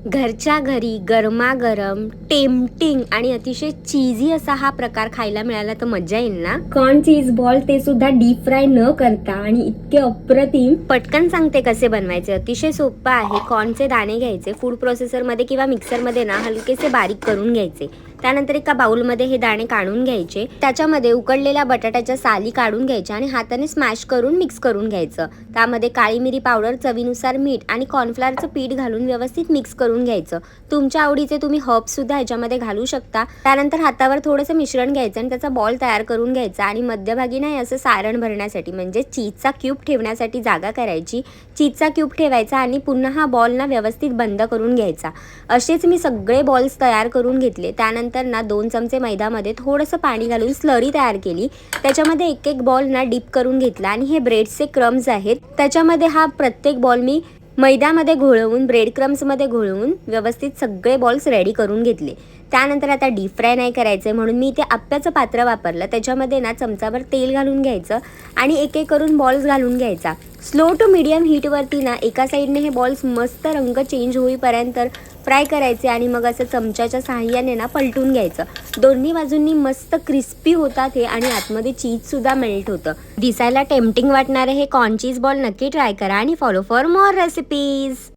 घरच्या घरी गरमागरम टेम्पटिंग आणि अतिशय चीजी असा हा प्रकार खायला मिळाला तर मजा येईल ना. कॉर्न चीज बॉल, ते सुद्धा डीप फ्राय न करता, आणि इतके अप्रतिम. पटकन सांगते कसे बनवायचे. अतिशय सोपं आहे. कॉर्नचे दाणे घ्यायचे, फूड प्रोसेसर मध्ये किंवा मिक्सर मध्ये ना हलकेसे बारीक करून घ्यायचे. त्यानंतर एका बाउलमध्ये हे दाणे काढून घ्यायचे. त्याच्यामध्ये उकडलेल्या बटाट्याच्या साली काढून घ्यायच्या आणि हाताने स्मॅश करून मिक्स करून घ्यायचं. त्यामध्ये काळी मिरी पावडर, चवीनुसार मीठ आणि कॉर्नफ्लॉवरचं पीठ घालून व्यवस्थित मिक्स करून घ्यायचं. तुमच्या आवडीचे तुम्ही हर्ब्स सुद्धा ह्याच्यामध्ये घालू शकता. त्यानंतर हातावर थोडंसं मिश्रण घ्यायचं आणि त्याचा बॉल तयार करून घ्यायचा आणि मध्यभागी नाही असं सारण भरण्यासाठी म्हणजे चीजचा क्यूब ठेवण्यासाठी जागा करायची. चीजचा क्यूब ठेवायचा आणि पुन्हा हा बॉल ना व्यवस्थित बंद करून घ्यायचा. असेच मी सगळे बॉल्स तयार करून घेतले. त्यानंतर ना 2 चमचे मैद्यामध्ये थोडंसं पाणी घालून स्लरी तयार केली. त्याच्यामध्ये एक एक बॉल ना डिप करून घेतला आणि हे ब्रेडचे क्रम्स आहेत त्याच्यामध्ये हा प्रत्येक बॉल मी मैद्यामध्ये घोळवून ब्रेड क्रम्समध्ये घोळवून व्यवस्थित सगळे बॉल्स रेडी करून घेतले. त्यानंतर आता डीप फ्राय नाही करायचं म्हणून मी इथे आप्याचं पात्र वापरलं. त्याच्यामध्ये ना चमचाभर तेल घालून घ्यायचं आणि एक एक करून बॉल्स घालून घ्यायचा. स्लो टू मीडियम हीटवरती ना एका साईडने हे बॉल्स मस्त रंग चेंज होईपर्यंत फ्राय करायचे आणि मग असं चमच्याच्या साहाय्याने ना पलटून घ्यायचं. दोन्ही बाजूंनी मस्त क्रिस्पी होतात हे आणि आतमध्ये चीजसुद्धा मेल्ट होतं. दिसायला टेम्पटिंग वाटणारे हे कॉर्न चीज बॉल नक्की ट्राय करा आणि फॉलो फॉर मोर रेसिपीज.